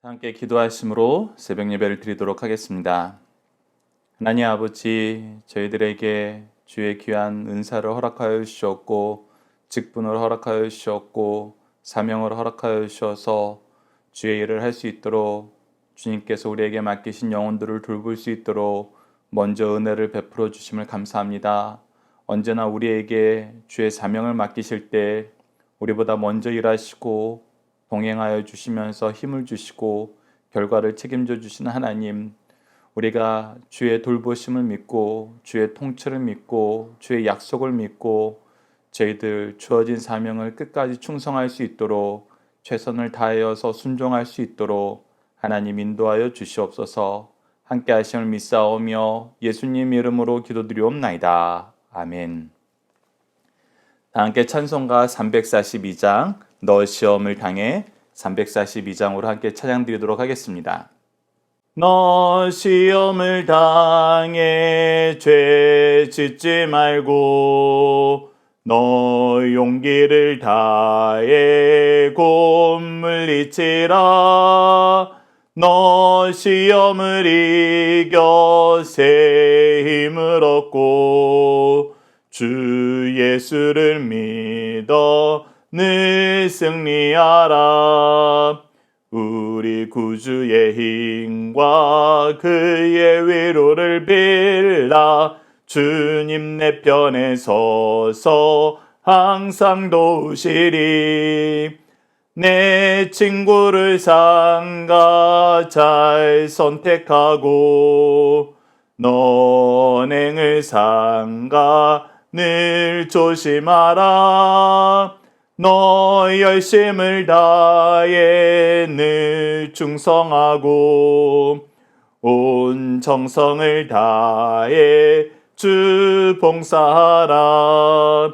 함께 기도하심으로 새벽 예배를 드리도록 하겠습니다. 하나님 아버지, 저희들에게 주의 귀한 은사를 허락하여 주셨고 직분을 허락하여 주셨고 사명을 허락하여 주셔서 주의 일을 할 수 있도록 주님께서 우리에게 맡기신 영혼들을 돌볼 수 있도록 먼저 은혜를 베풀어 주심을 감사합니다. 언제나 우리에게 주의 사명을 맡기실 때 우리보다 먼저 일하시고 동행하여 주시면서 힘을 주시고 결과를 책임져 주시는 하나님, 우리가 주의 돌보심을 믿고 주의 통치를 믿고 주의 약속을 믿고 저희들 주어진 사명을 끝까지 충성할 수 있도록 최선을 다하여서 순종할 수 있도록 하나님 인도하여 주시옵소서. 함께 하심을 믿사오며 예수님 이름으로 기도드리옵나이다. 아멘. 다 함께 찬송가 342장 너 시험을 당해 342장으로 함께 찬양 드리도록 하겠습니다. 너 시험을 당해 죄 짓지 말고 너 용기를 다해 곧 물리치라. 너 시험을 이겨 새 힘을 얻고 주 예수를 믿어 늘 승리하라. 우리 구주의 힘과 그의 위로를 빌라. 주님 내 편에 서서 항상 도우시리. 내 친구를 삼가 잘 선택하고 너행을 삼가 늘 조심하라. 너 열심을 다해 늘 충성하고 온 정성을 다해 주 봉사하라.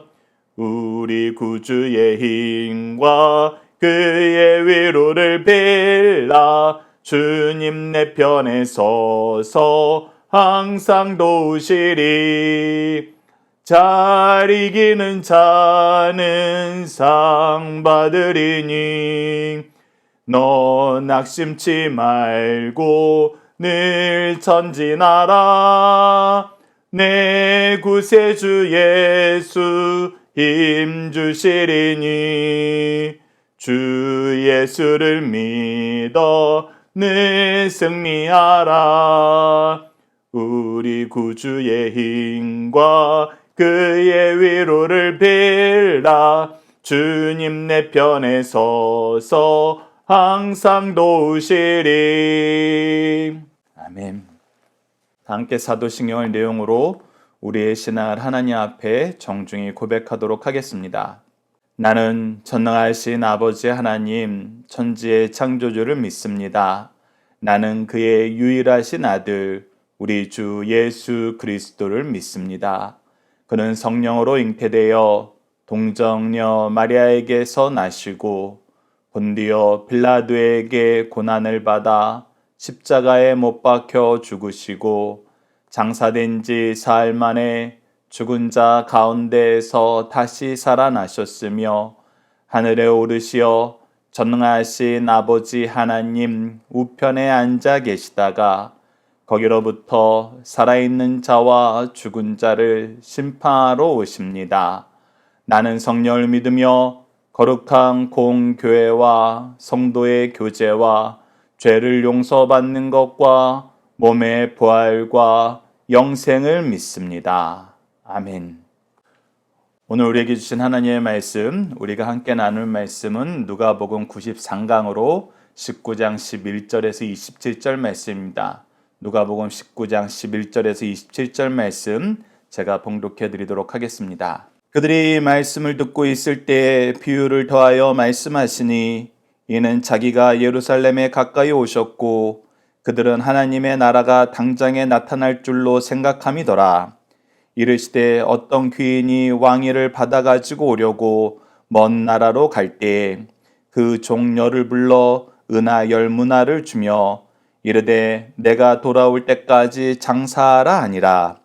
우리 구주의 힘과 그의 위로를 빌라. 주님 내 편에 서서 항상 도우시리. 잘 이기는 자는 상 받으리니 너 낙심치 말고 늘 전진하라. 내 구세주 예수 힘 주시리니 주 예수를 믿어 늘 승리하라. 우리 구주의 힘과 그의 위로를 빌라. 주님 내 편에 서서 항상 도우시리. 아멘. 함께 사도신경의 내용으로 우리의 신앙을 하나님 앞에 정중히 고백하도록 하겠습니다. 나는 전능하신 아버지 하나님 천지의 창조주를 믿습니다. 나는 그의 유일하신 아들 우리 주 예수 그리스도를 믿습니다. 그는 성령으로 잉태되어 동정녀 마리아에게서 나시고 본디오 빌라도에게 고난을 받아 십자가에 못 박혀 죽으시고 장사된 지 사흘 만에 죽은 자 가운데에서 다시 살아나셨으며 하늘에 오르시어 전능하신 아버지 하나님 우편에 앉아 계시다가 거기로부터 살아있는 자와 죽은 자를 심판하러 오십니다. 나는 성령을 믿으며 거룩한 공교회와 성도의 교제와 죄를 용서받는 것과 몸의 부활과 영생을 믿습니다. 아멘. 오늘 우리에게 주신 하나님의 말씀, 우리가 함께 나눌 말씀은 누가복음 93강으로 19장 11절에서 27절 말씀입니다. 누가복음 19장 11절에서 27절 말씀 제가 봉독해 드리도록 하겠습니다. 그들이 말씀을 듣고 있을 때 비유를 더하여 말씀하시니 이는 자기가 예루살렘에 가까이 오셨고 그들은 하나님의 나라가 당장에 나타날 줄로 생각함이더라. 이르시되 어떤 귀인이 왕위를 받아가지고 오려고 먼 나라로 갈 때에 그 종려를 불러 은하 10문화를 주며 이르되 내가 돌아올 때까지 장사하라 하니라.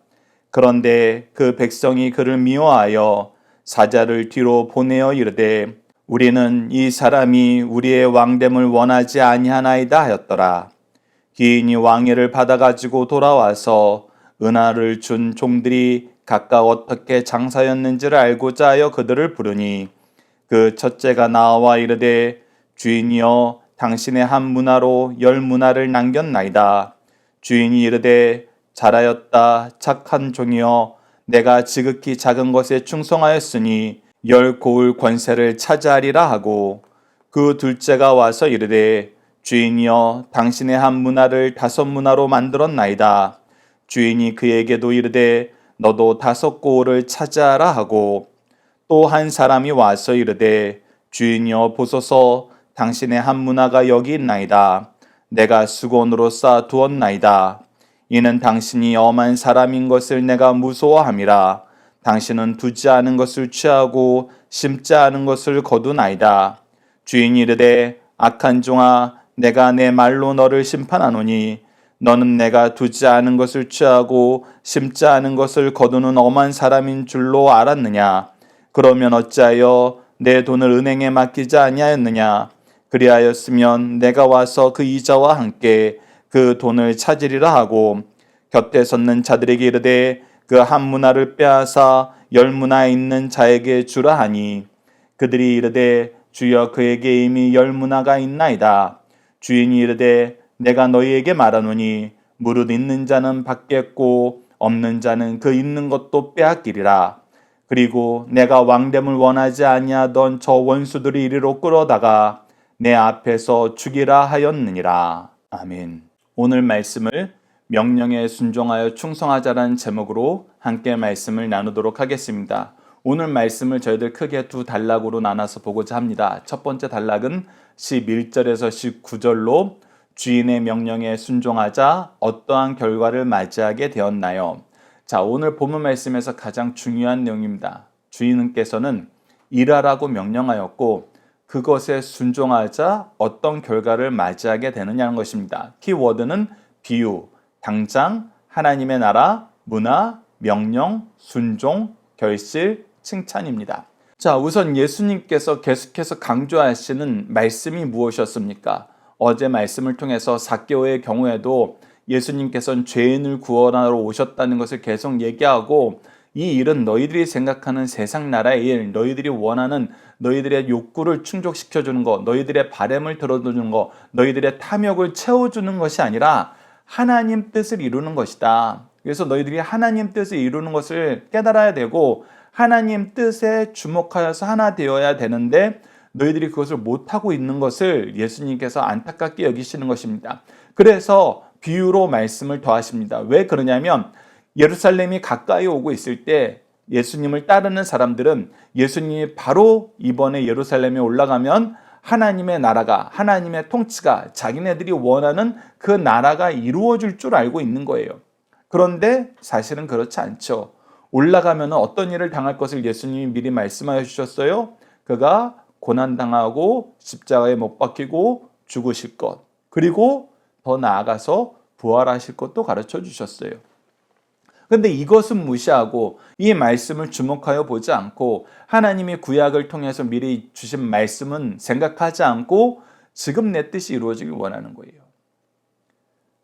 그런데 그 백성이 그를 미워하여 사자를 뒤로 보내어 이르되 우리는 이 사람이 우리의 왕됨을 원하지 아니하나이다 하였더라. 기인이 왕위를 받아가지고 돌아와서 은하를 준 종들이 각각 어떻게 장사였는지를 알고자 하여 그들을 부르니 그 첫째가 나와 이르되 주인이여 당신의 한 문화로 10문화를 남겼나이다. 주인이 이르되 잘하였다 착한 종이여 내가 지극히 작은 것에 충성하였으니 10고을 권세를 차지하리라 하고 그 둘째가 와서 이르되 주인이여 당신의 한 문화를 5문화로 만들었나이다. 주인이 그에게도 이르되 너도 5고을을 차지하라 하고 또 한 사람이 와서 이르되 주인이여 보소서 당신의 한 문화가 여기 있나이다. 내가 수건으로 쌓아 두었나이다. 이는 당신이 엄한 사람인 것을 내가 무서워함이라. 당신은 두지 않은 것을 취하고 심지 않은 것을 거두나이다. 주인이 이르되 악한 종아 내가 내 말로 너를 심판하노니 너는 내가 두지 않은 것을 취하고 심지 않은 것을 거두는 엄한 사람인 줄로 알았느냐. 그러면 어찌하여 내 돈을 은행에 맡기지 아니하였느냐. 그리하였으면 내가 와서 그 이자와 함께 그 돈을 찾으리라 하고 곁에 섰는 자들에게 이르되 그 한 문화를 빼앗아 10문화에 있는 자에게 주라 하니 그들이 이르되 주여 그에게 이미 10문화가 있나이다. 주인이 이르되 내가 너희에게 말하노니 무릇 있는 자는 받겠고 없는 자는 그 있는 것도 빼앗기리라. 그리고 내가 왕됨을 원하지 아니하던 저 원수들이 이리로 끌어다가 내 앞에서 죽이라 하였느니라. 아멘. 오늘 말씀을 명령에 순종하여 충성하자라는 제목으로 함께 말씀을 나누도록 하겠습니다. 오늘 말씀을 저희들 크게 두 단락으로 나눠서 보고자 합니다. 첫 번째 단락은 11절에서 19절로 주인의 명령에 순종하자 어떠한 결과를 맞이하게 되었나요? 자, 오늘 본문 말씀에서 가장 중요한 내용입니다. 주인께서는 일하라고 명령하였고 그것에 순종하자 어떤 결과를 맞이하게 되느냐는 것입니다. 키워드는 비유, 당장, 하나님의 나라, 문화, 명령, 순종, 결실, 칭찬입니다. 자, 우선 예수님께서 계속해서 강조하시는 말씀이 무엇이었습니까? 어제 말씀을 통해서 삭개오의 경우에도 예수님께서는 죄인을 구원하러 오셨다는 것을 계속 얘기하고 이 일은 너희들이 생각하는 세상 나라의 일, 너희들이 원하는 너희들의 욕구를 충족시켜주는 것, 너희들의 바램을 들어주는 것, 너희들의 탐욕을 채워주는 것이 아니라 하나님 뜻을 이루는 것이다. 그래서 너희들이 하나님 뜻을 이루는 것을 깨달아야 되고 하나님 뜻에 주목하여서 하나 되어야 되는데 너희들이 그것을 못하고 있는 것을 예수님께서 안타깝게 여기시는 것입니다. 그래서 비유로 말씀을 더하십니다. 왜 그러냐면 예루살렘이 가까이 오고 있을 때 예수님을 따르는 사람들은 예수님이 바로 이번에 예루살렘에 올라가면 하나님의 나라가, 하나님의 통치가 자기네들이 원하는 그 나라가 이루어질 줄 알고 있는 거예요. 그런데 사실은 그렇지 않죠. 올라가면 어떤 일을 당할 것을 예수님이 미리 말씀하여 주셨어요. 그가 고난당하고 십자가에 못 박히고 죽으실 것, 그리고 더 나아가서 부활하실 것도 가르쳐 주셨어요. 그런데 이것은 무시하고 이 말씀을 주목하여 보지 않고 하나님이 구약을 통해서 미리 주신 말씀은 생각하지 않고 지금 내 뜻이 이루어지길 원하는 거예요.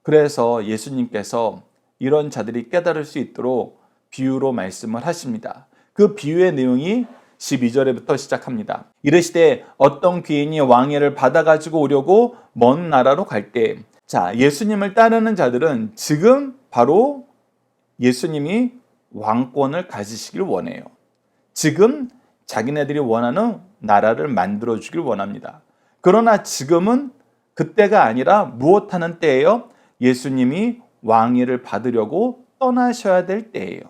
그래서 예수님께서 이런 자들이 깨달을 수 있도록 비유로 말씀을 하십니다. 그 비유의 내용이 12절부터 시작합니다. 이르시되 어떤 귀인이 왕위를 받아가지고 오려고 먼 나라로 갈 때, 자, 예수님을 따르는 자들은 지금 바로 예수님이 왕권을 가지시길 원해요. 지금 자기네들이 원하는 나라를 만들어주길 원합니다. 그러나 지금은 그때가 아니라 무엇하는 때예요? 예수님이 왕위를 받으려고 떠나셔야 될 때예요.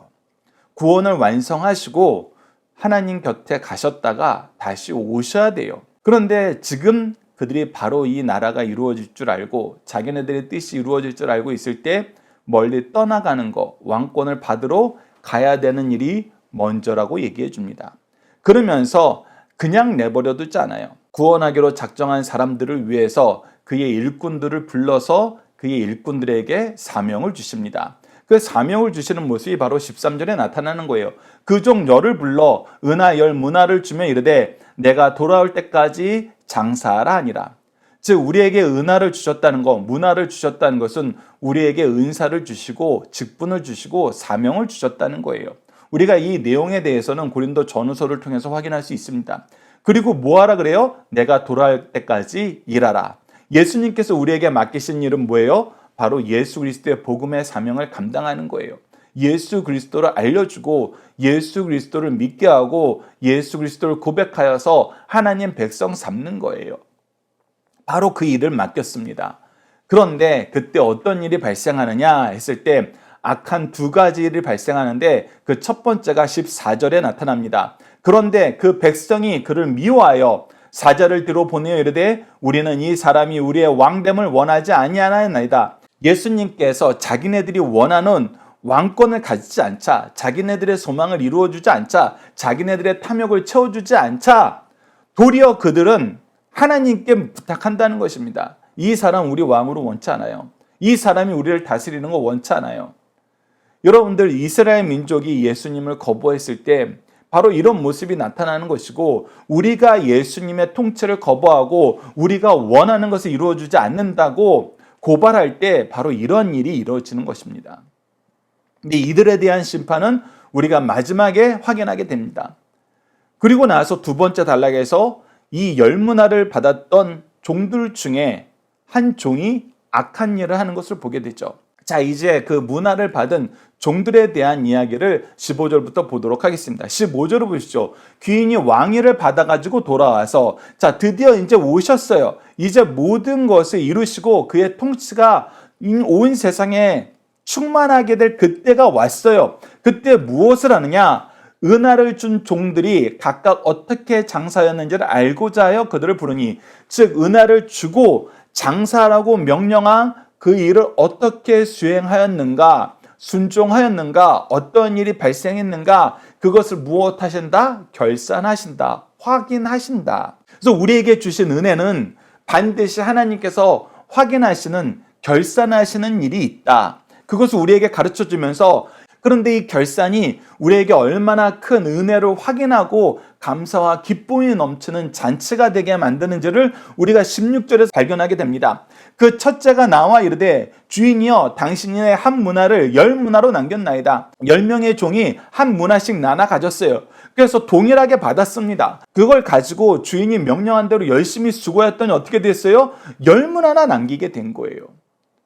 구원을 완성하시고 하나님 곁에 가셨다가 다시 오셔야 돼요. 그런데 지금 그들이 바로 이 나라가 이루어질 줄 알고 자기네들의 뜻이 이루어질 줄 알고 있을 때 멀리 떠나가는 것, 왕권을 받으러 가야 되는 일이 먼저라고 얘기해 줍니다. 그러면서 그냥 내버려 두지 않아요. 구원하기로 작정한 사람들을 위해서 그의 일꾼들을 불러서 그의 일꾼들에게 사명을 주십니다. 그 사명을 주시는 모습이 바로 13절에 나타나는 거예요. 그 종 열을 불러 은하 열 문화를 주며 이르되 내가 돌아올 때까지 장사하라 하니라. 즉 우리에게 은하를 주셨다는 것, 문화를 주셨다는 것은 우리에게 은사를 주시고 직분을 주시고 사명을 주셨다는 거예요. 우리가 이 내용에 대해서는 고린도 전후서를 통해서 확인할 수 있습니다. 그리고 뭐하라 그래요? 내가 돌아올 때까지 일하라. 예수님께서 우리에게 맡기신 일은 뭐예요? 바로 예수 그리스도의 복음의 사명을 감당하는 거예요. 예수 그리스도를 알려주고 예수 그리스도를 믿게 하고 예수 그리스도를 고백하여서 하나님 백성 삼는 거예요. 바로 그 일을 맡겼습니다. 그런데 그때 어떤 일이 발생하느냐 했을 때 악한 두 가지 일이 발생하는데 그 첫 번째가 14절에 나타납니다. 그런데 그 백성이 그를 미워하여 사절을 뒤로 보내어 이르되 우리는 이 사람이 우리의 왕됨을 원하지 아니하나이다. 예수님께서 자기네들이 원하는 왕권을 가지지 않자, 자기네들의 소망을 이루어주지 않자, 자기네들의 탐욕을 채워주지 않자 도리어 그들은 하나님께 부탁한다는 것입니다. 이 사람 우리 왕으로 원치 않아요. 이 사람이 우리를 다스리는 거 원치 않아요. 여러분들 이스라엘 민족이 예수님을 거부했을 때 바로 이런 모습이 나타나는 것이고 우리가 예수님의 통치를 거부하고 우리가 원하는 것을 이루어주지 않는다고 고발할 때 바로 이런 일이 이루어지는 것입니다. 근데 이들에 대한 심판은 우리가 마지막에 확인하게 됩니다. 그리고 나서 두 번째 단락에서 이 열문화를 받았던 종들 중에 한 종이 악한 일을 하는 것을 보게 되죠. 자, 이제 그 문화를 받은 종들에 대한 이야기를 15절부터 보도록 하겠습니다. 15절을 보시죠. 귀인이 왕위를 받아가지고 돌아와서 자, 드디어 이제 오셨어요. 이제 모든 것을 이루시고 그의 통치가 온 세상에 충만하게 될 그때가 왔어요. 그때 무엇을 하느냐? 은하를 준 종들이 각각 어떻게 장사하였는지를 알고자 하여 그들을 부르니, 즉 은하를 주고 장사하라고 명령한 그 일을 어떻게 수행하였는가, 순종하였는가, 어떤 일이 발생했는가, 그것을 무엇하신다? 결산하신다, 확인하신다. 그래서 우리에게 주신 은혜는 반드시 하나님께서 확인하시는, 결산하시는 일이 있다. 그것을 우리에게 가르쳐주면서, 그런데 이 결산이 우리에게 얼마나 큰 은혜를 확인하고 감사와 기쁨이 넘치는 잔치가 되게 만드는지를 우리가 16절에서 발견하게 됩니다. 그 첫째가 나와 이르되 주인이여 당신의 한 문화를 10문화로 남겼나이다. 10명의 종이 한 문화씩 나눠 가졌어요. 그래서 동일하게 받았습니다. 그걸 가지고 주인이 명령한 대로 열심히 수고했더니 어떻게 됐어요? 10문화나 남기게 된 거예요.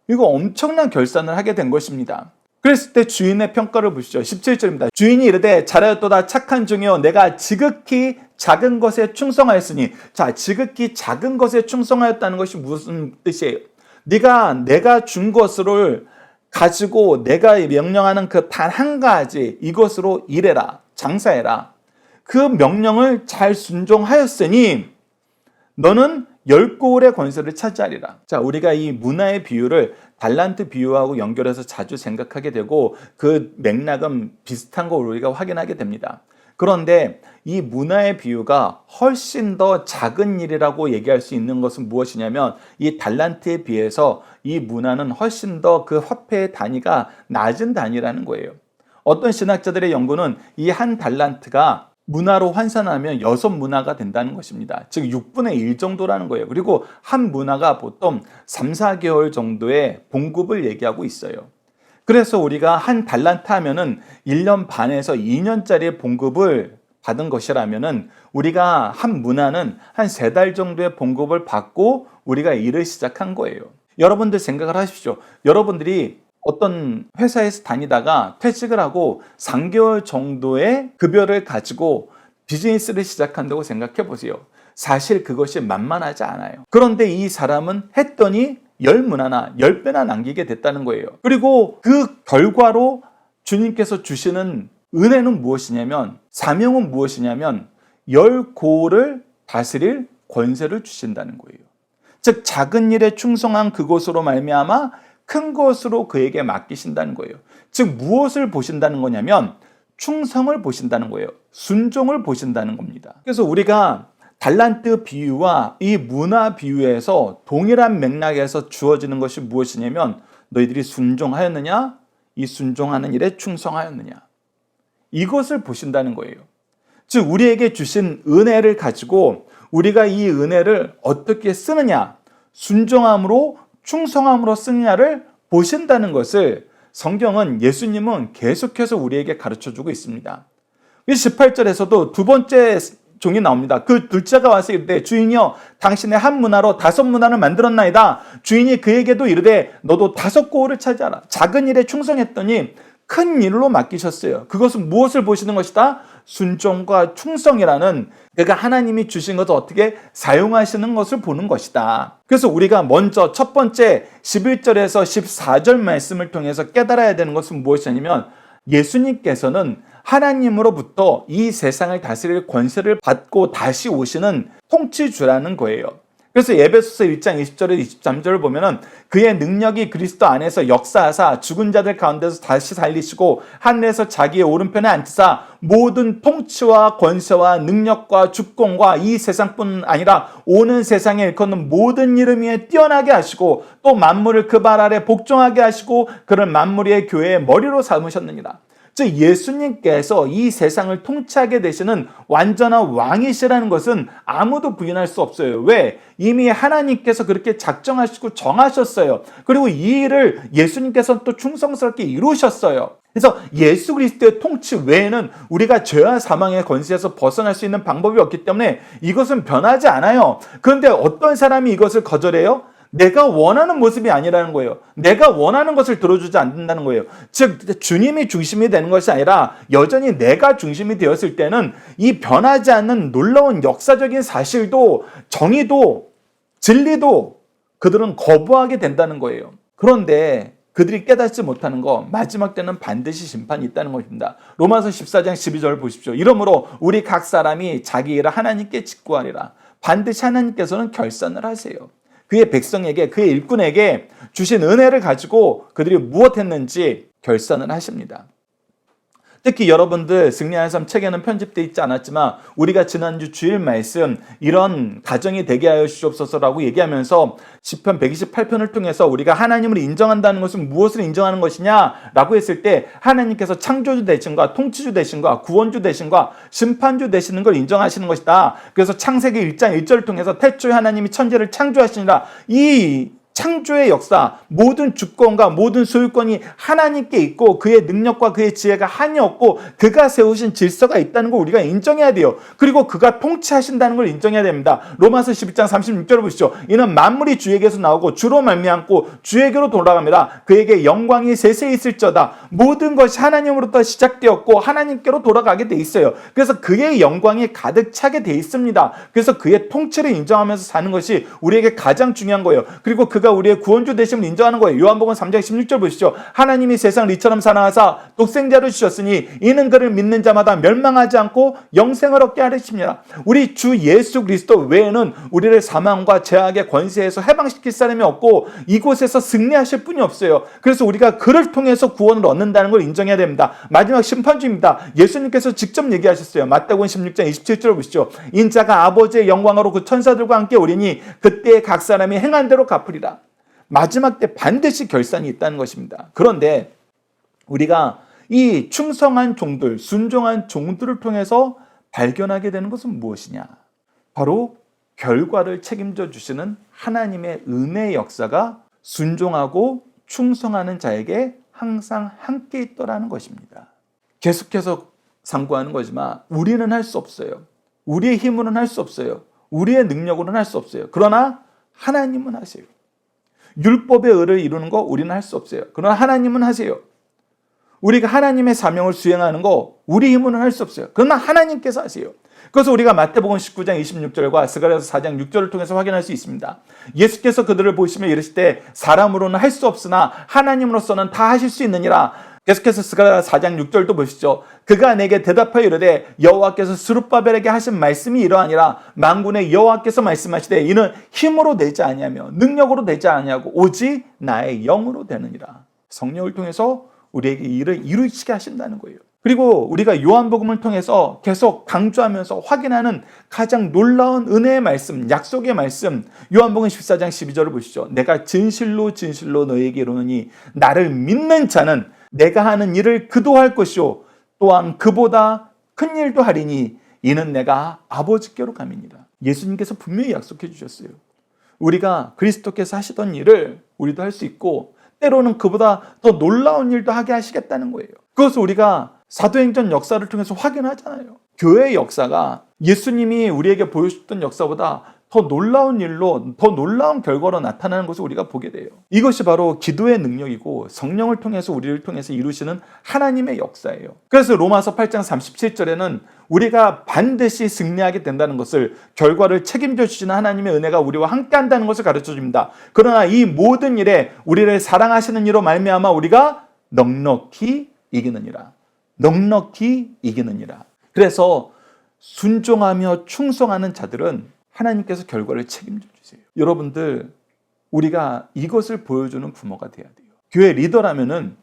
이거 엄청난 결산을 하게 된 것입니다. 그랬을 때 주인의 평가를 보시죠. 17절입니다. 주인이 이르되 잘하였도다 착한 종이여 내가 지극히 작은 것에 충성하였으니, 자, 지극히 작은 것에 충성하였다는 것이 무슨 뜻이에요? 내가 준 것을 가지고 내가 명령하는 그 단 한 가지, 이것으로 일해라, 장사해라. 그 명령을 잘 순종하였으니 너는 10고울의 권세를 차지하리라. 자, 우리가 이 문화의 비유를 달란트 비유하고 연결해서 자주 생각하게 되고 그 맥락은 비슷한 걸 우리가 확인하게 됩니다. 그런데 이 문화의 비유가 훨씬 더 작은 일이라고 얘기할 수 있는 것은 무엇이냐면 이 달란트에 비해서 이 문화는 훨씬 더 그 화폐의 단위가 낮은 단위라는 거예요. 어떤 신학자들의 연구는 이 한 달란트가 문화로 환산하면 6문화가 된다는 것입니다. 즉 6분의 1 정도라는 거예요. 그리고 한 문화가 보통 3, 4개월 정도의 봉급을 얘기하고 있어요. 그래서 우리가 한 달란트 하면은 1년 반에서 2년짜리 봉급을 받은 것이라면은 우리가 한 문화는 한 3달 정도의 봉급을 받고 우리가 일을 시작한 거예요. 여러분들 생각을 하십시오. 여러분들이 어떤 회사에서 다니다가 퇴직을 하고 3개월 정도의 급여를 가지고 비즈니스를 시작한다고 생각해 보세요. 사실 그것이 만만하지 않아요. 그런데 이 사람은 했더니 10문화나 10배나 남기게 됐다는 거예요. 그리고 그 결과로 주님께서 주시는 은혜는 무엇이냐면, 사명은 무엇이냐면 10고을을 다스릴 권세를 주신다는 거예요. 즉 작은 일에 충성한 그것으로 말미암아 큰 것으로 그에게 맡기신다는 거예요. 즉 무엇을 보신다는 거냐면 충성을 보신다는 거예요. 순종을 보신다는 겁니다. 그래서 우리가 달란트 비유와 이 문화 비유에서 동일한 맥락에서 주어지는 것이 무엇이냐면 너희들이 순종하였느냐? 이 순종하는 일에 충성하였느냐? 이것을 보신다는 거예요. 즉 우리에게 주신 은혜를 가지고 우리가 이 은혜를 어떻게 쓰느냐, 순종함으로 충성함으로 쓰느냐를 보신다는 것을 성경은, 예수님은 계속해서 우리에게 가르쳐주고 있습니다. 18절에서도 두 번째 종이 나옵니다. 그 둘째가 와서 이르되 주인이여 당신의 한 문화로 5문화를 만들었나이다. 주인이 그에게도 이르되 너도 5고을을 차지하라. 작은 일에 충성했더니 큰 일로 맡기셨어요. 그것은 무엇을 보시는 것이다? 순종과 충성이라는, 그가 하나님이 주신 것을 어떻게 사용하시는 것을 보는 것이다. 그래서 우리가 먼저 첫 번째 11절에서 14절 말씀을 통해서 깨달아야 되는 것은 무엇이냐면, 예수님께서는 하나님으로부터 이 세상을 다스릴 권세를 받고 다시 오시는 통치주라는 거예요. 그래서 에베소서 1장 20절에 23절을 보면은 그의 능력이 그리스도 안에서 역사하사 죽은 자들 가운데서 다시 살리시고 하늘에서 자기의 오른편에 앉히사 모든 통치와 권세와 능력과 주권과 이 세상뿐 아니라 오는 세상에 일컫는 모든 이름 위에 뛰어나게 하시고 또 만물을 그 발 아래 복종하게 하시고 그를 만물의 교회의 머리로 삼으셨느니라. 즉 예수님께서 이 세상을 통치하게 되시는 완전한 왕이시라는 것은 아무도 부인할 수 없어요. 왜? 이미 하나님께서 그렇게 작정하시고 정하셨어요. 그리고 이 일을 예수님께서 또 충성스럽게 이루셨어요. 그래서 예수 그리스도의 통치 외에는 우리가 죄와 사망의 권세에서 벗어날 수 있는 방법이 없기 때문에 이것은 변하지 않아요. 그런데 어떤 사람이 이것을 거절해요? 내가 원하는 모습이 아니라는 거예요. 내가 원하는 것을 들어주지 않는다는 거예요. 즉 주님이 중심이 되는 것이 아니라 여전히 내가 중심이 되었을 때는 이 변하지 않는 놀라운 역사적인 사실도, 정의도, 진리도 그들은 거부하게 된다는 거예요. 그런데 그들이 깨닫지 못하는 거, 마지막 때는 반드시 심판이 있다는 것입니다. 로마서 14장 12절 보십시오. 이러므로 우리 각 사람이 자기 일을 하나님께 직구하리라. 반드시 하나님께서는 결산을 하세요. 그의 백성에게, 그의 일꾼에게 주신 은혜를 가지고 그들이 무엇했는지 결산을 하십니다. 특히 여러분들 승리하는 삶 책에는 편집되어 있지 않았지만 우리가 지난주 주일 말씀 이런 가정이 되게 하여 주옵소서라고 얘기하면서 시편 128편을 통해서 우리가 하나님을 인정한다는 것은 무엇을 인정하는 것이냐라고 했을 때 하나님께서 창조주 되신과 통치주 되신과 구원주 되신과 심판주 되시는 걸 인정하시는 것이다. 그래서 창세기 1장 1절을 통해서 태초에 하나님이 천지를 창조하시니라, 이 창조의 역사, 모든 주권과 모든 소유권이 하나님께 있고 그의 능력과 그의 지혜가 한이 없고 그가 세우신 질서가 있다는 걸 우리가 인정해야 돼요. 그리고 그가 통치하신다는 걸 인정해야 됩니다. 로마서 11장 36절을 보시죠. 이는 만물이 주에게서 나오고 주로 말미암고 주에게로 돌아갑니다. 그에게 영광이 세세히 있을저다. 모든 것이 하나님으로부터 시작되었고 하나님께로 돌아가게 돼 있어요. 그래서 그의 영광이 가득 차게 돼 있습니다. 그래서 그의 통치를 인정하면서 사는 것이 우리에게 가장 중요한 거예요. 그리고 그가 우리의 구원주 되심을 인정하는 거예요. 요한복음 3장 16절 보시죠. 하나님이 세상을 이처럼 사랑하사 독생자를 주셨으니 이는 그를 믿는 자마다 멸망하지 않고 영생을 얻게 하리십니다. 우리 주 예수 그리스도 외에는 우리를 사망과 죄악의 권세에서 해방시킬 사람이 없고 이곳에서 승리하실 분이 없어요. 그래서 우리가 그를 통해서 구원을 얻는다는 걸 인정해야 됩니다. 마지막 심판주입니다. 예수님께서 직접 얘기하셨어요. 마태복음 16장 27절 보시죠. 인자가 아버지의 영광으로 그 천사들과 함께 오리니 그때 각 사람이 행한 대로 갚으리라. 마지막 때 반드시 결산이 있다는 것입니다. 그런데 우리가 이 충성한 종들, 순종한 종들을 통해서 발견하게 되는 것은 무엇이냐? 바로 결과를 책임져 주시는 하나님의 은혜의 역사가 순종하고 충성하는 자에게 항상 함께 있더라는 것입니다. 계속해서 상고하는 거지만 우리는 할 수 없어요. 우리의 힘으로는 할 수 없어요. 우리의 능력으로는 할 수 없어요. 그러나 하나님은 하세요. 율법의 의를 이루는 거 우리는 할 수 없어요. 그러나 하나님은 하세요. 우리가 하나님의 사명을 수행하는 거 우리 힘으로는 할 수 없어요. 그러나 하나님께서 하세요. 그래서 우리가 마태복음 19장 26절과 스가랴서 4장 6절을 통해서 확인할 수 있습니다. 예수께서 그들을 보시며 이르실 때 사람으로는 할 수 없으나 하나님으로서는 다 하실 수 있느니라. 계속해서 스가랴서 4장 6절도 보시죠. 그가 내게 대답하여 이르되 여호와께서 스룹바벨에게 하신 말씀이 이러하니라. 만군의 여호와께서 말씀하시되 이는 힘으로 되지 아니하며 능력으로 되지 아니하고 오직 나의 영으로 되느니라. 성령을 통해서 우리에게 일을 이루시게 하신다는 거예요. 그리고 우리가 요한복음을 통해서 계속 강조하면서 확인하는 가장 놀라운 은혜의 말씀, 약속의 말씀, 요한복음 14장 12절을 보시죠. 내가 진실로 진실로 너희에게 이르노니 나를 믿는 자는 내가 하는 일을 그도 할 것이요 또한 그보다 큰 일도 하리니 이는 내가 아버지께로 감이니라. 예수님께서 분명히 약속해 주셨어요. 우리가 그리스도께서 하시던 일을 우리도 할 수 있고 때로는 그보다 더 놀라운 일도 하게 하시겠다는 거예요. 그것을 우리가 사도행전 역사를 통해서 확인하잖아요. 교회의 역사가 예수님이 우리에게 보여주셨던 역사보다 더 놀라운 일로, 더 놀라운 결과로 나타나는 것을 우리가 보게 돼요. 이것이 바로 기도의 능력이고 성령을 통해서 우리를 통해서 이루시는 하나님의 역사예요. 그래서 로마서 8장 37절에는 우리가 반드시 승리하게 된다는 것을, 결과를 책임져 주시는 하나님의 은혜가 우리와 함께 한다는 것을 가르쳐 줍니다. 그러나 이 모든 일에 우리를 사랑하시는 이로 말미암아 우리가 넉넉히 이기느니라. 넉넉히 이기느니라. 그래서 순종하며 충성하는 자들은 하나님께서 결과를 책임져 주세요. 여러분들, 우리가 이것을 보여주는 부모가 돼야 돼요. 교회 리더라면은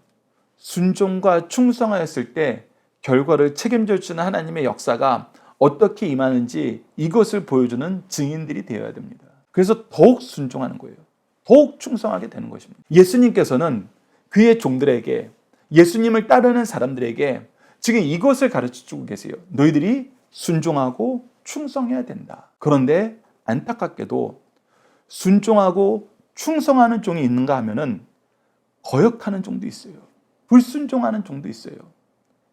순종과 충성하였을 때 결과를 책임져 주시는 하나님의 역사가 어떻게 임하는지 이것을 보여주는 증인들이 되어야 됩니다. 그래서 더욱 순종하는 거예요. 더욱 충성하게 되는 것입니다. 예수님께서는 그의 종들에게, 예수님을 따르는 사람들에게 지금 이것을 가르쳐주고 계세요. 너희들이 순종하고 충성해야 된다. 그런데 안타깝게도 순종하고 충성하는 종이 있는가 하면은 거역하는 종도 있어요. 불순종하는 종도 있어요.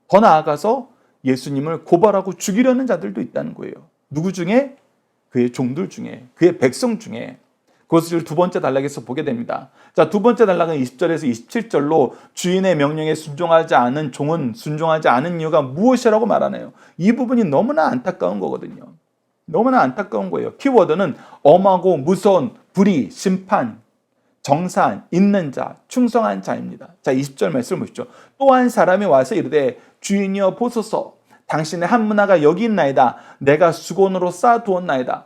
더 나아가서 예수님을 고발하고 죽이려는 자들도 있다는 거예요. 누구 중에? 그의 종들 중에, 그의 백성 중에. 그것을 두 번째 단락에서 보게 됩니다. 자, 두 번째 단락은 20절에서 27절로 주인의 명령에 순종하지 않은 종은 순종하지 않은 이유가 무엇이라고 말하나요? 이 부분이 너무나 안타까운 거거든요. 너무나 안타까운 거예요. 키워드는 엄하고 무서운 불의, 심판, 정산, 있는 자, 충성한 자입니다. 자, 20절 말씀을 보시죠. 또 한 사람이 와서 이르되 주인이여 보소서, 당신의 한 문화가 여기 있나이다. 내가 수건으로 쌓아두었나이다.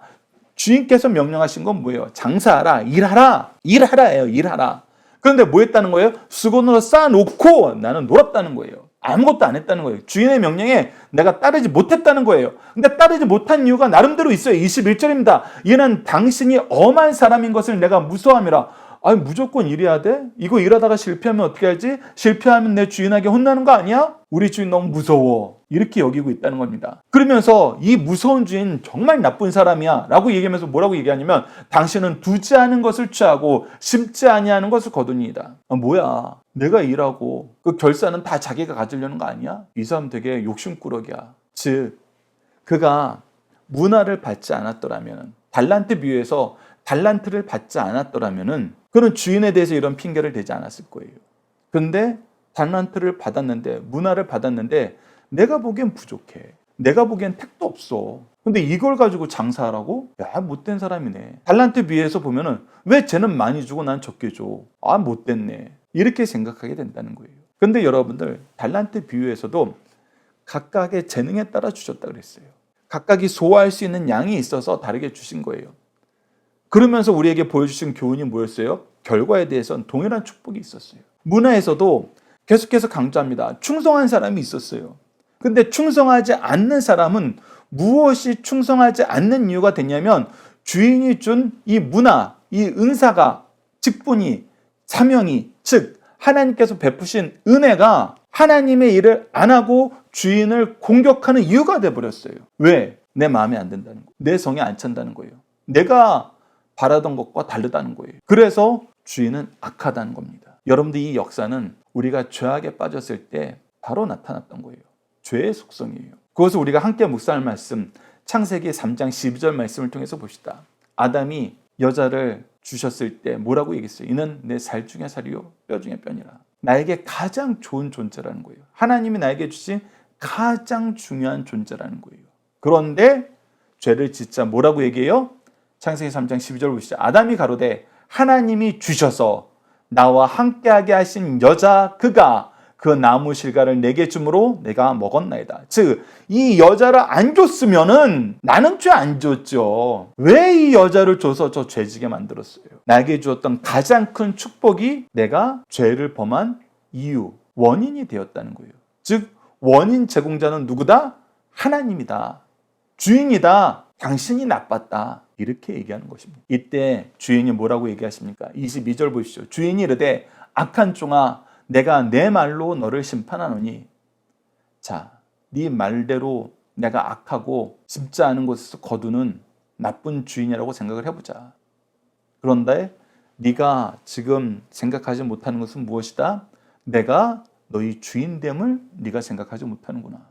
주인께서 명령하신 건 뭐예요? 장사하라, 일하라, 일하라예요. 일하라. 그런데 뭐 했다는 거예요? 수건으로 쌓아놓고 나는 놀았다는 거예요. 아무것도 안 했다는 거예요. 주인의 명령에 내가 따르지 못했다는 거예요. 근데 따르지 못한 이유가 나름대로 있어요. 21절입니다. 이는 당신이 엄한 사람인 것을 내가 무서워함이라. 아니, 무조건 일해야 돼? 이거 일하다가 실패하면 어떻게 하지? 실패하면 내 주인에게 혼나는 거 아니야? 우리 주인 너무 무서워. 이렇게 여기고 있다는 겁니다. 그러면서 이 무서운 주인 정말 나쁜 사람이야 라고 얘기하면서 뭐라고 얘기하냐면, 당신은 두지 않은 것을 취하고 심지 아니하는 것을 거두니이다. 아, 뭐야, 내가 일하고 그 결산은 다 자기가 가지려는 거 아니야? 이 사람 되게 욕심꾸러기야. 즉, 그가 문화를 받지 않았더라면, 달란트 비유에서 달란트를 받지 않았더라면은 그는 주인에 대해서 이런 핑계를 대지 않았을 거예요. 그런데 달란트를 받았는데, 문화를 받았는데 내가 보기엔 부족해. 내가 보기엔 택도 없어. 근데 이걸 가지고 장사하라고? 야, 못된 사람이네. 달란트 비유에서 보면은 왜 쟤는 많이 주고 난 적게 줘? 아, 못됐네. 이렇게 생각하게 된다는 거예요. 근데 여러분들, 달란트 비유에서도 각각의 재능에 따라 주셨다 그랬어요. 각각이 소화할 수 있는 양이 있어서 다르게 주신 거예요. 그러면서 우리에게 보여주신 교훈이 뭐였어요? 결과에 대해서는 동일한 축복이 있었어요. 문화에서도 계속해서 강조합니다. 충성한 사람이 있었어요. 근데 충성하지 않는 사람은 무엇이 충성하지 않는 이유가 됐냐면, 주인이 준 이 문화, 이 은사가, 직분이, 사명이, 즉 하나님께서 베푸신 은혜가 하나님의 일을 안 하고 주인을 공격하는 이유가 돼버렸어요. 왜? 내 마음에 안 든다는 거예요. 내 성에 안 찬다는 거예요. 내가 바라던 것과 다르다는 거예요. 그래서 주인은 악하다는 겁니다. 여러분들, 이 역사는 우리가 죄악에 빠졌을 때 바로 나타났던 거예요. 죄의 속성이에요. 그것을 우리가 함께 묵상할 말씀, 창세기 3장 12절 말씀을 통해서 봅시다. 아담이 여자를 주셨을 때 뭐라고 얘기했어요? 이는 내 살 중에 살이요 뼈 중에 뼈니라. 나에게 가장 좋은 존재라는 거예요. 하나님이 나에게 주신 가장 중요한 존재라는 거예요. 그런데 죄를 짓자 뭐라고 얘기해요? 창세기 3장 12절 보시죠. 아담이 가로되 하나님이 주셔서 나와 함께하게 하신 여자 그가 그 나무 실과를 내게 주므로 내가 먹었나이다. 즉, 이 여자를 안 줬으면은 나는 죄 안 줬죠. 왜 이 여자를 줘서 저 죄지게 만들었어요? 나에게 주었던 가장 큰 축복이 내가 죄를 범한 이유, 원인이 되었다는 거예요. 즉, 원인 제공자는 누구다? 하나님이다. 주인이다. 당신이 나빴다. 이렇게 얘기하는 것입니다. 이때 주인이 뭐라고 얘기하십니까? 22절 보시죠. 주인이 이르되 악한 종아, 내가 내 말로 너를 심판하노니, 자, 네 말대로 내가 악하고 쉽지 않은 곳에서 거두는 나쁜 주인이라고 생각을 해보자. 그런데 네가 지금 생각하지 못하는 것은 무엇이다? 내가 너희 주인됨을 네가 생각하지 못하는구나.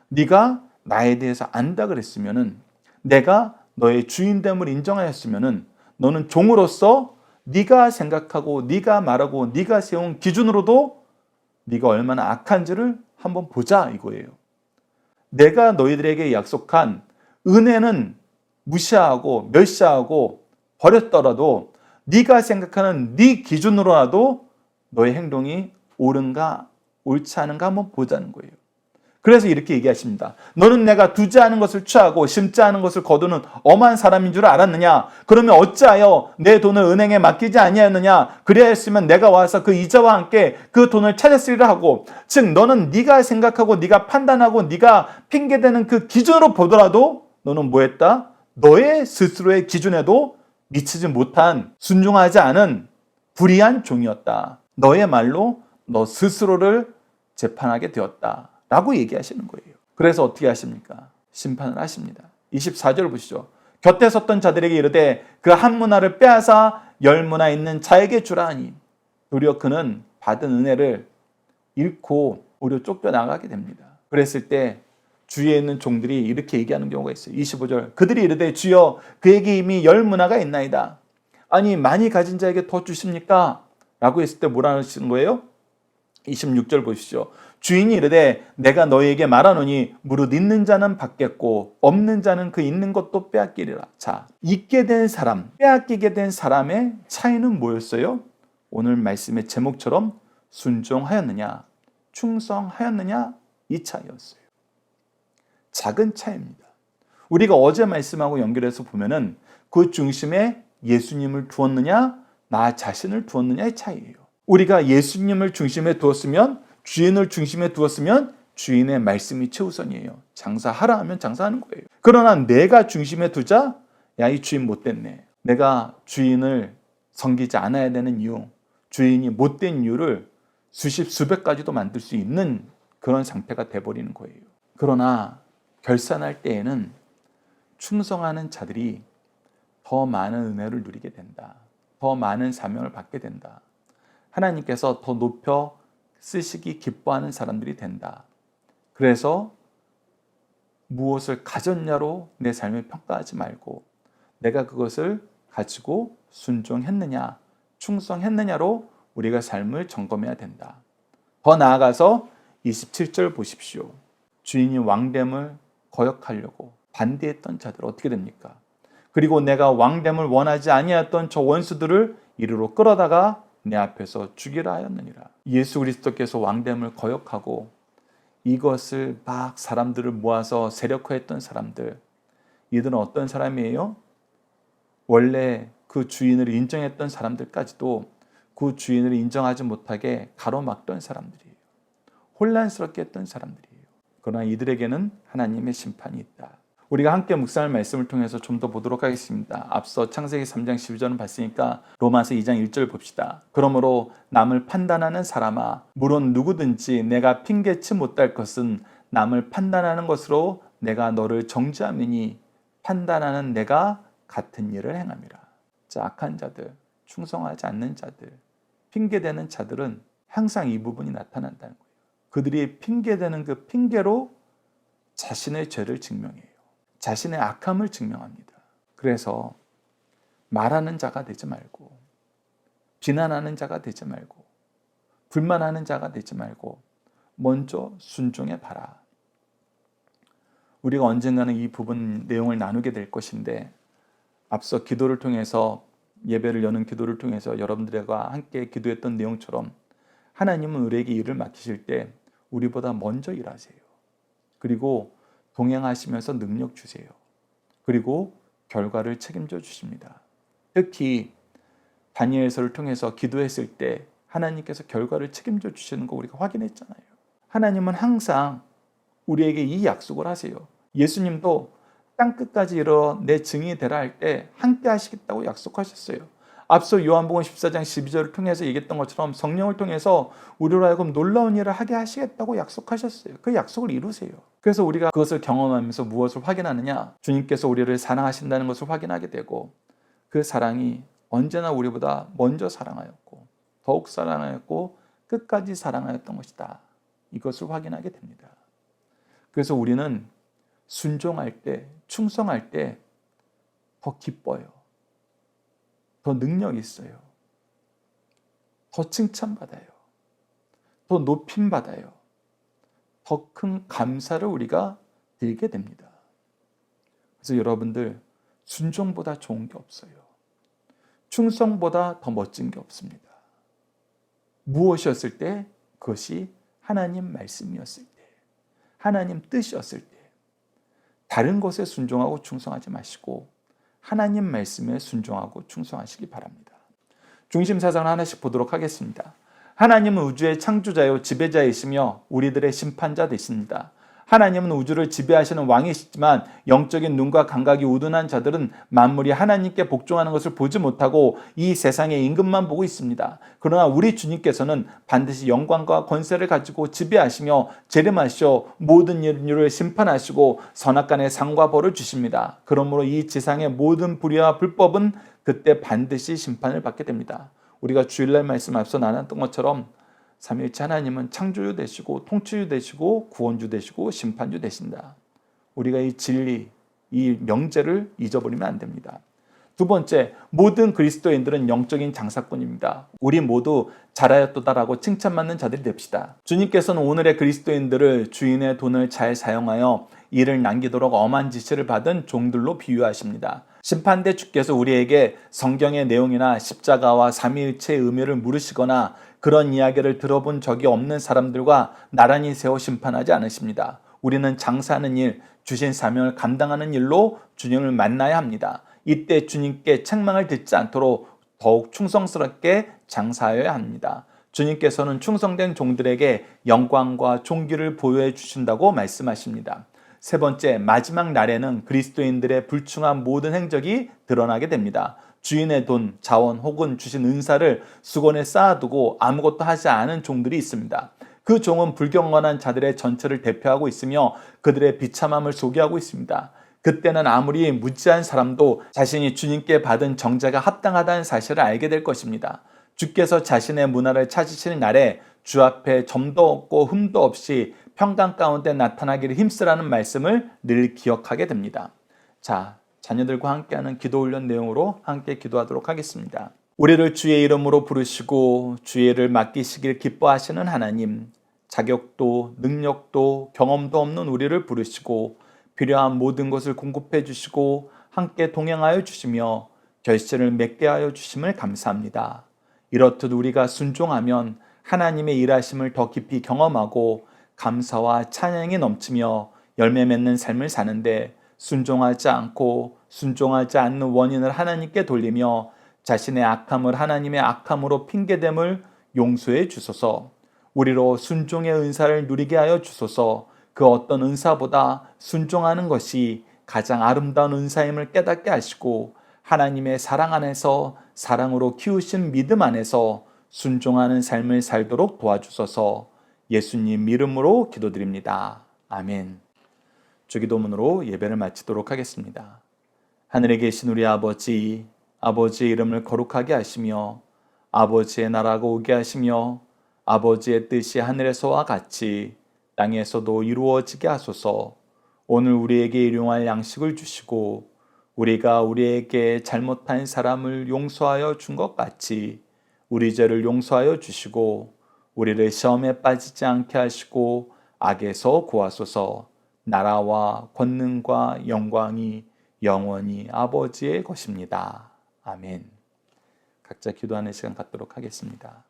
네가 나에 대해서 안다 그랬으면은, 내가 너의 주인됨을 인정하였으면은, 너는 종으로서 네가 생각하고 네가 말하고 네가 세운 기준으로도 네가 얼마나 악한지를 한번 보자 이거예요. 내가 너희들에게 약속한 은혜는 무시하고 멸시하고 버렸더라도 네가 생각하는 네 기준으로라도 너의 행동이 옳은가 옳지 않은가 한번 보자는 거예요. 그래서 이렇게 얘기하십니다. 너는 내가 두지 않은 것을 취하고 심지 않은 것을 거두는 엄한 사람인 줄 알았느냐? 그러면 어찌하여 내 돈을 은행에 맡기지 아니하였느냐? 그리하였으면 내가 와서 그 이자와 함께 그 돈을 찾았으리라 하고, 즉 너는 네가 생각하고 네가 판단하고 네가 핑계대는 그 기준으로 보더라도 너는 뭐했다? 너의 스스로의 기준에도 미치지 못한, 순종하지 않은 불의한 종이었다. 너의 말로 너 스스로를 재판하게 되었다 라고 얘기하시는 거예요. 그래서 어떻게 하십니까? 심판을 하십니다. 24절 보시죠. 곁에 섰던 자들에게 이르되 그 한 문화를 빼앗아 10문화 있는 자에게 주라 하니, 도리어 그는 받은 은혜를 잃고 오히려 쫓겨나가게 됩니다. 그랬을 때 주위에 있는 종들이 이렇게 얘기하는 경우가 있어요. 25절. 그들이 이르되 주여 그에게 이미 10문화가 있나이다. 아니 많이 가진 자에게 더 주십니까? 라고 했을 때 뭐라 하시는 거예요? 26절 보시죠. 주인이 이르되 내가 너희에게 말하노니 무릇 있는 자는 받겠고 없는 자는 그 있는 것도 빼앗기리라. 자, 있게 된 사람, 빼앗기게 된 사람의 차이는 뭐였어요? 오늘 말씀의 제목처럼 순종하였느냐, 충성하였느냐, 이 차이였어요. 작은 차이입니다. 우리가 어제 말씀하고 연결해서 보면은 그 중심에 예수님을 두었느냐, 나 자신을 두었느냐의 차이예요. 우리가 예수님을 중심에 두었으면, 주인을 중심에 두었으면 주인의 말씀이 최우선이에요. 장사하라 하면 장사하는 거예요. 그러나 내가 중심에 두자, 야, 이 주인 못됐네. 내가 주인을 섬기지 않아야 되는 이유, 주인이 못된 이유를 수십 수백 가지도 만들 수 있는 그런 상태가 돼버리는 거예요. 그러나 결산할 때에는 충성하는 자들이 더 많은 은혜를 누리게 된다. 더 많은 사명을 받게 된다. 하나님께서 더 높여 쓰시기 기뻐하는 사람들이 된다. 그래서 무엇을 가졌냐로 내 삶을 평가하지 말고 내가 그것을 가지고 순종했느냐, 충성했느냐로 우리가 삶을 점검해야 된다. 더 나아가서 27절 보십시오. 주인이 왕됨을 거역하려고 반대했던 자들 어떻게 됩니까? 그리고 내가 왕됨을 원하지 아니하였던 저 원수들을 이리로 끌어다가 내 앞에서 죽이라 하였느니라. 예수 그리스도께서 왕됨을 거역하고 이것을 막 사람들을 모아서 세력화했던 사람들, 이들은 어떤 사람이에요? 원래 그 주인을 인정했던 사람들까지도 그 주인을 인정하지 못하게 가로막던 사람들이에요. 혼란스럽게 했던 사람들이에요. 그러나 이들에게는 하나님의 심판이 있다. 우리가 함께 묵상할 말씀을 통해서 좀 더 보도록 하겠습니다. 앞서 창세기 3장 12절은 봤으니까 로마서 2장 1절 봅시다. 그러므로 남을 판단하는 사람아, 물론 누구든지 내가 핑계치 못할 것은 남을 판단하는 것으로 내가 너를 정죄하매니 판단하는 내가 같은 일을 행함이라. 자, 악한 자들, 충성하지 않는 자들, 핑계대는 자들은 항상 이 부분이 나타난다는 거예요. 그들이 핑계대는 그 핑계로 자신의 죄를 증명해요. 자신의 악함을 증명합니다. 그래서 말하는 자가 되지 말고, 비난하는 자가 되지 말고, 불만하는 자가 되지 말고 먼저 순종해 봐라. 우리가 언젠가는 이 부분 내용을 나누게 될 것인데, 앞서 기도를 통해서, 예배를 여는 기도를 통해서 여러분들과 함께 기도했던 내용처럼 하나님은 우리에게 일을 맡기실 때 우리보다 먼저 일하세요. 그리고 동행하시면서 능력 주세요. 그리고 결과를 책임져 주십니다. 특히 다니엘서를 통해서 기도했을 때 하나님께서 결과를 책임져 주시는 거 우리가 확인했잖아요. 하나님은 항상 우리에게 이 약속을 하세요. 예수님도 땅끝까지 이르러 내 증인이 되라 할 때 함께 하시겠다고 약속하셨어요. 앞서 요한복음 14장 12절을 통해서 얘기했던 것처럼 성령을 통해서 우리로 하여금 놀라운 일을 하게 하시겠다고 약속하셨어요. 그 약속을 이루세요. 그래서 우리가 그것을 경험하면서 무엇을 확인하느냐? 주님께서 우리를 사랑하신다는 것을 확인하게 되고, 그 사랑이 언제나 우리보다 먼저 사랑하였고 더욱 사랑하였고 끝까지 사랑하였던 것이다. 이것을 확인하게 됩니다. 그래서 우리는 순종할 때, 충성할 때 더 기뻐요. 더 능력이 있어요. 더 칭찬받아요. 더 높임받아요. 더 큰 감사를 우리가 드리게 됩니다. 그래서 여러분들, 순종보다 좋은 게 없어요. 충성보다 더 멋진 게 없습니다. 무엇이었을 때? 그것이 하나님 말씀이었을 때, 하나님 뜻이었을 때, 다른 것에 순종하고 충성하지 마시고 하나님 말씀에 순종하고 충성하시기 바랍니다. 중심 사상을 하나씩 보도록 하겠습니다. 하나님은 우주의 창조자요 지배자이시며 우리들의 심판자 되십니다. 하나님은 우주를 지배하시는 왕이시지만 영적인 눈과 감각이 우둔한 자들은 만물이 하나님께 복종하는 것을 보지 못하고 이 세상의 임금만 보고 있습니다. 그러나 우리 주님께서는 반드시 영광과 권세를 가지고 지배하시며 재림하시어 모든 인류를 심판하시고 선악간의 상과 벌을 주십니다. 그러므로 이 지상의 모든 불의와 불법은 그때 반드시 심판을 받게 됩니다. 우리가 주일날 말씀 앞서 나눴던 것처럼 삼위일체 하나님은 창조주 되시고 통치주 되시고 구원주 되시고 심판주 되신다. 우리가 이 진리, 이 명제를 잊어버리면 안 됩니다. 두 번째, 모든 그리스도인들은 영적인 장사꾼입니다. 우리 모두 잘하였도다라고 칭찬받는 자들이 됩시다. 주님께서는 오늘의 그리스도인들을 주인의 돈을 잘 사용하여 이를 남기도록 엄한 지시를 받은 종들로 비유하십니다. 심판대 주께서 우리에게 성경의 내용이나 십자가와 삼위일체의 의미를 물으시거나 그런 이야기를 들어본 적이 없는 사람들과 나란히 세워 심판하지 않으십니다. 우리는 장사하는 일, 주신 사명을 감당하는 일로 주님을 만나야 합니다. 이때 주님께 책망을 듣지 않도록 더욱 충성스럽게 장사하여야 합니다. 주님께서는 충성된 종들에게 영광과 존귀를 보여해 주신다고 말씀하십니다. 세 번째, 마지막 날에는 그리스도인들의 불충한 모든 행적이 드러나게 됩니다. 주인의 돈, 자원 혹은 주신 은사를 수건에 쌓아두고 아무것도 하지 않은 종들이 있습니다. 그 종은 불경건한 자들의 전체를 대표하고 있으며 그들의 비참함을 소개하고 있습니다. 그때는 아무리 무지한 사람도 자신이 주님께 받은 정죄가 합당하다는 사실을 알게 될 것입니다. 주께서 자신의 문화를 찾으실 날에 주 앞에 점도 없고 흠도 없이 평강 가운데 나타나기를 힘쓰라는 말씀을 늘 기억하게 됩니다. 자, 자녀들과 함께하는 기도 훈련 내용으로 함께 기도하도록 하겠습니다. 우리를 주의 이름으로 부르시고 주의 일을 맡기시길 기뻐하시는 하나님, 자격도 능력도 경험도 없는 우리를 부르시고 필요한 모든 것을 공급해 주시고 함께 동행하여 주시며 결실을 맺게 하여 주심을 감사합니다. 이렇듯 우리가 순종하면 하나님의 일하심을 더 깊이 경험하고 감사와 찬양이 넘치며 열매 맺는 삶을 사는데 순종하지 않고 순종하지 않는 원인을 하나님께 돌리며 자신의 악함을 하나님의 악함으로 핑계됨을 용서해 주소서. 우리로 순종의 은사를 누리게 하여 주소서. 그 어떤 은사보다 순종하는 것이 가장 아름다운 은사임을 깨닫게 하시고 하나님의 사랑 안에서 사랑으로 키우신 믿음 안에서 순종하는 삶을 살도록 도와주소서. 예수님 이름으로 기도드립니다. 아멘. 주기도문으로 예배를 마치도록 하겠습니다. 하늘에 계신 우리 아버지, 아버지의 이름을 거룩하게 하시며 아버지의 나라가 오게 하시며 아버지의 뜻이 하늘에서와 같이 땅에서도 이루어지게 하소서. 오늘 우리에게 일용할 양식을 주시고 우리가 우리에게 잘못한 사람을 용서하여 준 것 같이 우리 죄를 용서하여 주시고 우리를 시험에 빠지지 않게 하시고 악에서 구하소서. 나라와 권능과 영광이 영원히 아버지의 것입니다. 아멘. 각자 기도하는 시간 갖도록 하겠습니다.